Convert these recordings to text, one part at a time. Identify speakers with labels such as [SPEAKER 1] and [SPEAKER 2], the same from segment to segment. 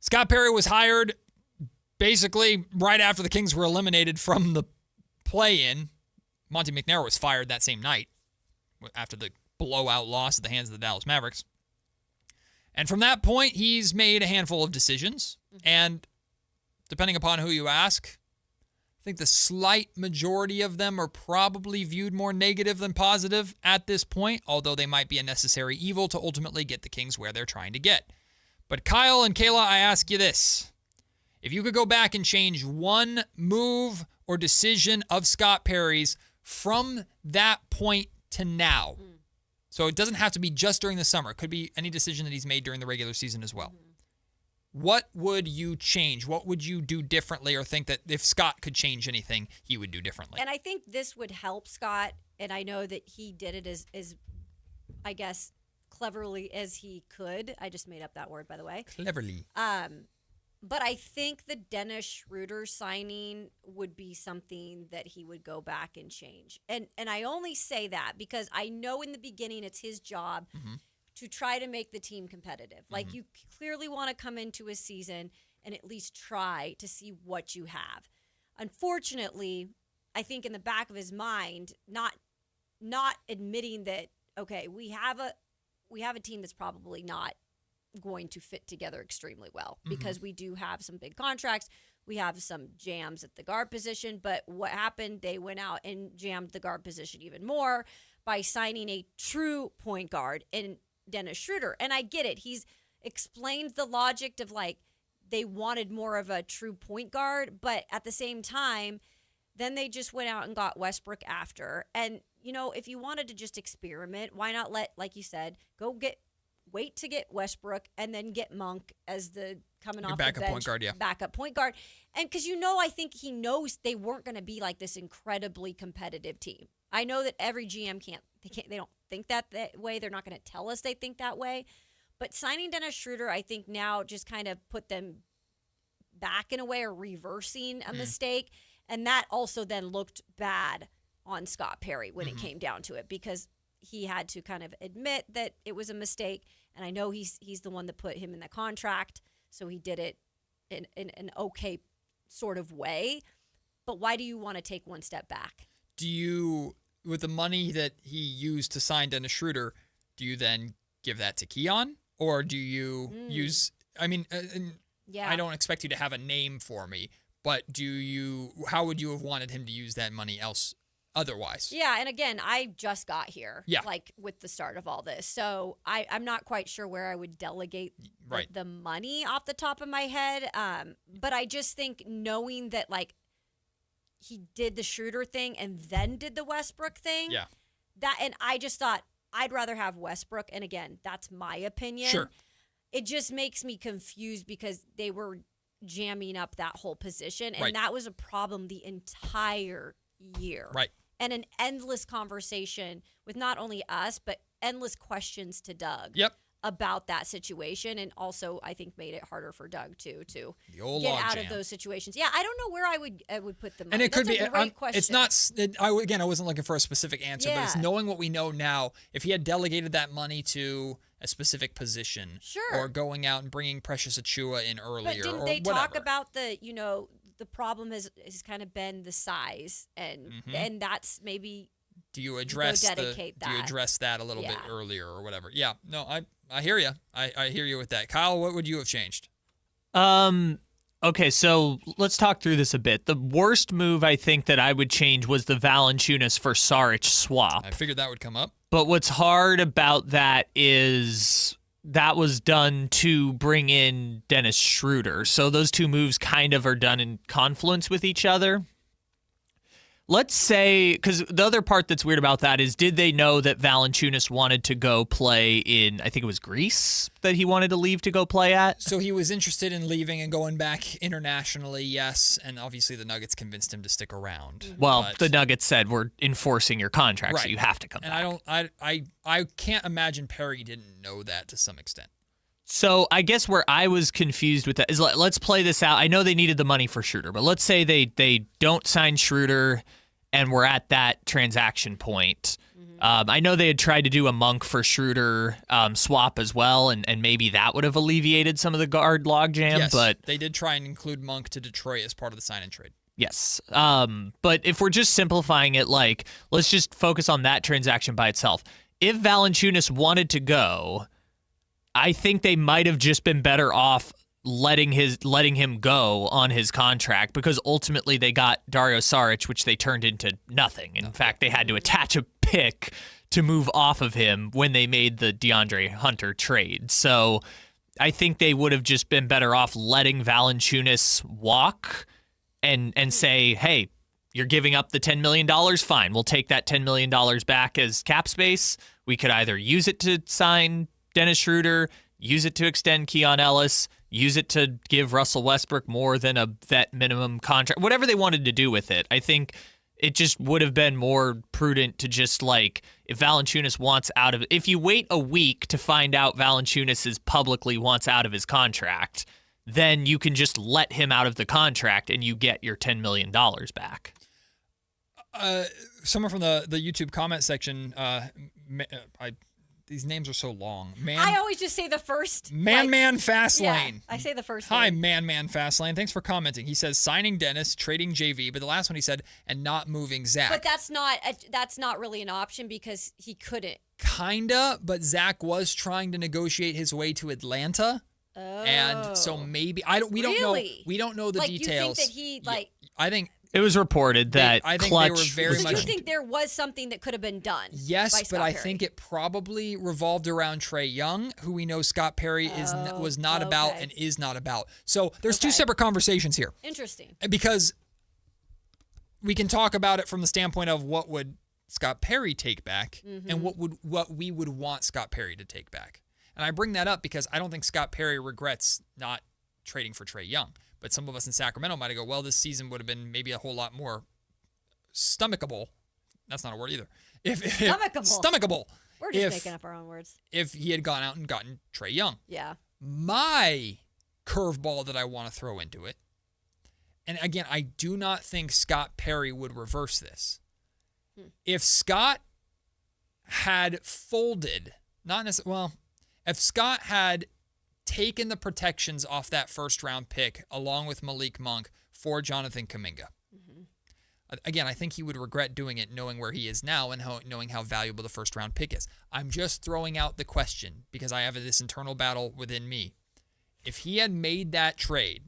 [SPEAKER 1] Scott Perry was hired basically right after the Kings were eliminated from the play-in. Monte McNair was fired that same night after the blowout loss at the hands of the Dallas Mavericks. And from that point, he's made a handful of decisions. And depending upon who you ask, I think the slight majority of them are probably viewed more negative than positive at this point, although they might be a necessary evil to ultimately get the Kings where they're trying to get. But Kyle and Kayla, I ask you this. If you could go back and change one move or decision of Scott Perry's from that point to now, so it doesn't have to be just during the summer. It could be any decision that he's made during the regular season as well. What would you change? What would you do differently, or think that if Scott could change anything, he would do differently?
[SPEAKER 2] And I think this would help Scott, and I know that he did it as I guess, cleverly as he could. I just made up that word, by the way.
[SPEAKER 1] Cleverly.
[SPEAKER 2] But I think the Dennis Schroeder signing would be something that he would go back and change. And I only say that because I know in the beginning it's his job to try to make the team competitive. Like, you clearly want to come into a season and at least try to see what you have. Unfortunately, I think in the back of his mind, not admitting that, okay, we have a team that's probably not going to fit together extremely well because we do have some big contracts. We have some jams at the guard position, but what happened, they went out and jammed the guard position even more by signing a true point guard in Dennis Schroeder. And I get it. He's explained the logic of, like, they wanted more of a true point guard, but at the same time, then they just went out and got Westbrook after. And, you know, if you wanted to just experiment, why not let, like you said, wait to get Westbrook and then get Monk as the coming off the bench
[SPEAKER 1] backup point guard, yeah.
[SPEAKER 2] Backup point guard. And because, I think he knows they weren't going to be like this incredibly competitive team. I know that every GM they don't think that way. They're not going to tell us they think that way. But signing Dennis Schroeder, I think now just kind of put them back in a way, or reversing a mistake. And that also then looked bad on Scott Perry when it came down to it, because he had to kind of admit that it was a mistake. And I know he's the one that put him in the contract, so he did it in an okay sort of way. But why do you want to take one step back?
[SPEAKER 1] Do you, with the money that he used to sign Dennis Schroeder, do you then give that to Keon? Or do you use, I mean, I don't expect you to have a name for me, but how would you have wanted him to use that money otherwise?
[SPEAKER 2] Yeah, and again, I just got here, like with the start of all this. So I'm not quite sure where I would delegate the money off the top of my head. But I just think knowing that, like, he did the Schroeder thing and then did the Westbrook thing. Yeah. And I just thought I'd rather have Westbrook. And again, that's my opinion. Sure. It just makes me confused because they were jamming up that whole position. And that was a problem the entire year. Right. And an endless conversation with not only us, but endless questions to Doug about that situation. And also, I think, made it harder for Doug, too, to get out of those situations. Yeah, I don't know where I would put them.
[SPEAKER 1] And it could be a great question. It's not, I wasn't looking for a specific answer, but it's knowing what we know now. If he had delegated that money to a specific position, or going out and bringing Precious Achua in earlier,
[SPEAKER 2] but didn't they talk about the problem has kind of been the size, and that's maybe. Do you address
[SPEAKER 1] that a little bit earlier or whatever? Yeah, no, I hear you. I hear you with that. Kyle, what would you have changed?
[SPEAKER 3] Okay, so let's talk through this a bit. The worst move I think that I would change was the Valanciunas for Saric swap.
[SPEAKER 1] I figured that would come up.
[SPEAKER 3] But what's hard about that is that was done to bring in Dennis Schroeder. So those two moves kind of are done in confluence with each other. Let's say, because the other part that's weird about that is, did they know that Valanciunas wanted to go play in, I think it was Greece, that he wanted to leave to go play at?
[SPEAKER 1] So he was interested in leaving and going back internationally, yes, and obviously the Nuggets convinced him to stick around.
[SPEAKER 3] Well, the Nuggets said, we're enforcing your contract, so you have to come back.
[SPEAKER 1] And I can't imagine Perry didn't know that to some extent.
[SPEAKER 3] So I guess where I was confused with that is, let's play this out. I know they needed the money for Schroeder, but let's say they don't sign Schroeder and we're at that transaction point. I know they had tried to do a Monk for Schroeder swap as well, and maybe that would have alleviated some of the guard logjam.
[SPEAKER 1] Yes,
[SPEAKER 3] but
[SPEAKER 1] they did try and include Monk to Detroit as part of the sign-and trade.
[SPEAKER 3] yes. But if we're just simplifying it, like, let's just focus on that transaction by itself. If Valanciunas wanted to go, I think they might have just been better off letting him go on his contract, because ultimately they got Dario Saric, which they turned into nothing. In fact, they had to attach a pick to move off of him when they made the DeAndre Hunter trade. So I think they would have just been better off letting Valanciunas walk and say, hey, you're giving up the $10 million? Fine, we'll take that $10 million back as cap space. We could either use it to sign Dennis Schroeder, use it to extend Keon Ellis, use it to give Russell Westbrook more than a vet minimum contract, whatever they wanted to do with it. I think it just would have been more prudent to just, like, if Valanciunas wants out of it, if you wait a week to find out Valanciunas publicly wants out of his contract, then you can just let him out of the contract and you get your $10 million back.
[SPEAKER 1] Someone from the YouTube comment section, these names are so long.
[SPEAKER 2] I always just say the first.
[SPEAKER 1] Man Fastlane.
[SPEAKER 2] Yeah, I say the first
[SPEAKER 1] Hi,
[SPEAKER 2] name.
[SPEAKER 1] Man Fastlane. Thanks for commenting. He says signing Dennis, trading JV, but the last one he said, and not moving Zach.
[SPEAKER 2] But that's not really an option because he couldn't.
[SPEAKER 1] Kinda, but Zach was trying to negotiate his way to Atlanta.
[SPEAKER 2] Oh.
[SPEAKER 1] And so maybe we don't know. We don't know the details.
[SPEAKER 2] You think that he
[SPEAKER 1] I think
[SPEAKER 3] it was reported that
[SPEAKER 1] I think
[SPEAKER 3] Clutch
[SPEAKER 1] they were very
[SPEAKER 3] was
[SPEAKER 1] much.
[SPEAKER 2] So you think there was something that could have been done?
[SPEAKER 1] Yes,
[SPEAKER 2] by
[SPEAKER 1] but
[SPEAKER 2] Scott
[SPEAKER 1] I
[SPEAKER 2] Perry?
[SPEAKER 1] think it probably revolved around Trae Young, who we know Scott Perry was not about and is not about. So there's two separate conversations here.
[SPEAKER 2] Interesting.
[SPEAKER 1] Because we can talk about it from the standpoint of what would Scott Perry take back and what we would want Scott Perry to take back. And I bring that up because I don't think Scott Perry regrets not trading for Trae Young. But some of us in Sacramento might go, well, this season would have been maybe a whole lot more stomachable. That's not a word either. Stomachable.
[SPEAKER 2] We're just making up our own words.
[SPEAKER 1] If he had gone out and gotten Trae Young.
[SPEAKER 2] Yeah.
[SPEAKER 1] My curveball that I want to throw into it, and again, I do not think Scott Perry would reverse this. If Scott had folded, if Scott had taken the protections off that first-round pick along with Malik Monk for Jonathan Kuminga. Again, I think he would regret doing it knowing where he is now and knowing how valuable the first-round pick is. I'm just throwing out the question because I have this internal battle within me. If he had made that trade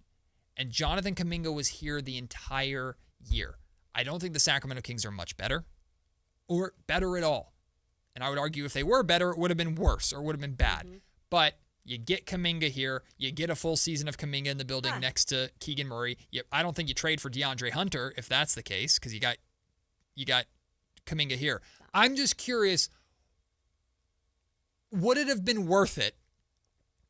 [SPEAKER 1] and Jonathan Kuminga was here the entire year, I don't think the Sacramento Kings are much better or better at all. And I would argue if they were better, it would have been worse or would have been bad. But you get Kuminga here. You get a full season of Kuminga in the building next to Keegan Murray. I don't think you trade for DeAndre Hunter if that's the case because you got Kuminga here. I'm just curious, would it have been worth it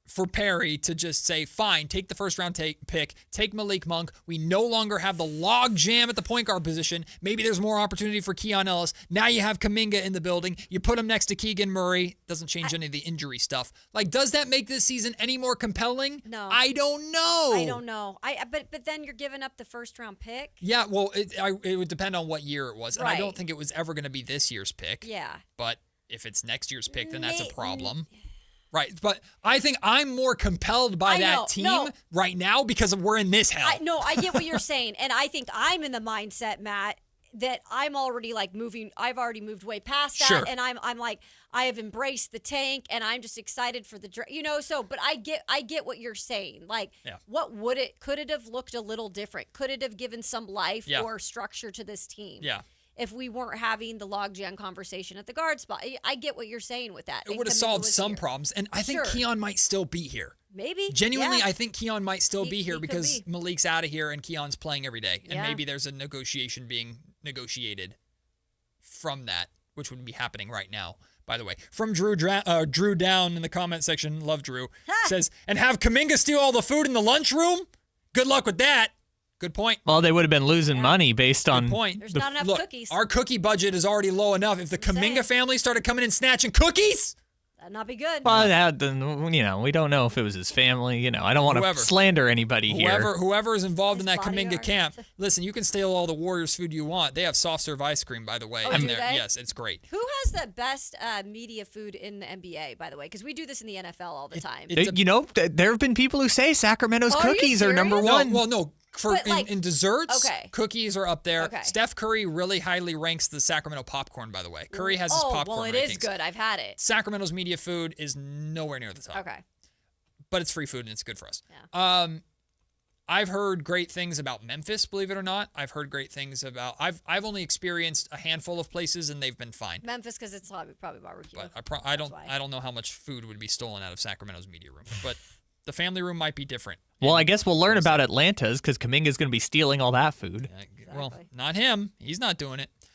[SPEAKER 1] for Perry to just say, fine, take the first-round pick, take Malik Monk. We no longer have the log jam at the point guard position. Maybe there's more opportunity for Keon Ellis. Now you have Kuminga in the building. You put him next to Keegan Murray. Doesn't change any of the injury stuff. Like, does that make this season any more compelling?
[SPEAKER 2] No.
[SPEAKER 1] I don't know.
[SPEAKER 2] I don't know. But then you're giving up the first-round pick.
[SPEAKER 1] Yeah, well, it would depend on what year it was. And I
[SPEAKER 2] Right.
[SPEAKER 1] don't think it was ever going to be this year's pick.
[SPEAKER 2] Yeah.
[SPEAKER 1] But if it's next year's pick, then that's a problem. Right, but I think I'm more compelled by that team right now because we're in this hell.
[SPEAKER 2] I get what you're saying, and I think I'm in the mindset, Matt, that I'm already like moving. I've already moved way past that,
[SPEAKER 1] Sure.
[SPEAKER 2] and I'm like I have embraced the tank, and I'm just excited for the So, but I get what you're saying. Like, what could it have looked a little different? Could it have given some life or structure to this team?
[SPEAKER 1] Yeah.
[SPEAKER 2] If we weren't having the logjam conversation at the guard spot. I get what you're saying with that.
[SPEAKER 1] It would have solved some problems, and I think Keon might still be here.
[SPEAKER 2] Maybe.
[SPEAKER 1] Genuinely,
[SPEAKER 2] yeah.
[SPEAKER 1] I think Keon might still be here
[SPEAKER 2] he could
[SPEAKER 1] because
[SPEAKER 2] be.
[SPEAKER 1] Malik's out of here and Keon's playing every day, and
[SPEAKER 2] Yeah.
[SPEAKER 1] maybe there's a negotiation being negotiated from that, which would be happening right now. By the way, from Drew down in the comment section, love Drew, says, and have Kuminga steal all the food in the lunchroom? Good luck with that. Good point.
[SPEAKER 3] Well, they would have been losing money based on.
[SPEAKER 1] Good point.
[SPEAKER 2] There's not enough cookies.
[SPEAKER 1] Our cookie budget is already low enough. If the Kuminga family started coming in snatching cookies,
[SPEAKER 2] That'd not be good.
[SPEAKER 3] Well, we don't know if it was his family. I don't want to slander anybody here.
[SPEAKER 1] Whoever is involved in that Kaminga
[SPEAKER 2] bodyguard.
[SPEAKER 1] camp, listen, you can steal all the Warriors food you want. They have soft serve ice cream, by the way.
[SPEAKER 2] Oh, do they?
[SPEAKER 1] Yes, it's great.
[SPEAKER 2] Who has the best media food in the NBA, by the way? Because we do this in the NFL all the time.
[SPEAKER 3] There have been people who say Sacramento's
[SPEAKER 2] Oh, are you
[SPEAKER 3] cookies are number
[SPEAKER 2] serious?
[SPEAKER 3] one.
[SPEAKER 1] No, well, no. In desserts,
[SPEAKER 2] Okay.
[SPEAKER 1] cookies are up there.
[SPEAKER 2] Okay.
[SPEAKER 1] Steph Curry really highly ranks the Sacramento popcorn, by the way. Curry has his popcorn
[SPEAKER 2] well, it
[SPEAKER 1] rankings.
[SPEAKER 2] is good. I've had it.
[SPEAKER 1] Sacramento's media food is nowhere near the top.
[SPEAKER 2] Okay.
[SPEAKER 1] But it's free food and it's good for us.
[SPEAKER 2] Yeah.
[SPEAKER 1] I've heard great things about Memphis, believe it or not. I've heard great things about. I've only experienced a handful of places and they've been fine.
[SPEAKER 2] Memphis, because it's probably barbecue.
[SPEAKER 1] But I don't know how much food would be stolen out of Sacramento's media room. But the family room might be different.
[SPEAKER 3] Well, I guess we'll learn about Atlanta's because Kaminga's going to be stealing all that food.
[SPEAKER 1] Well, not him. He's not doing it.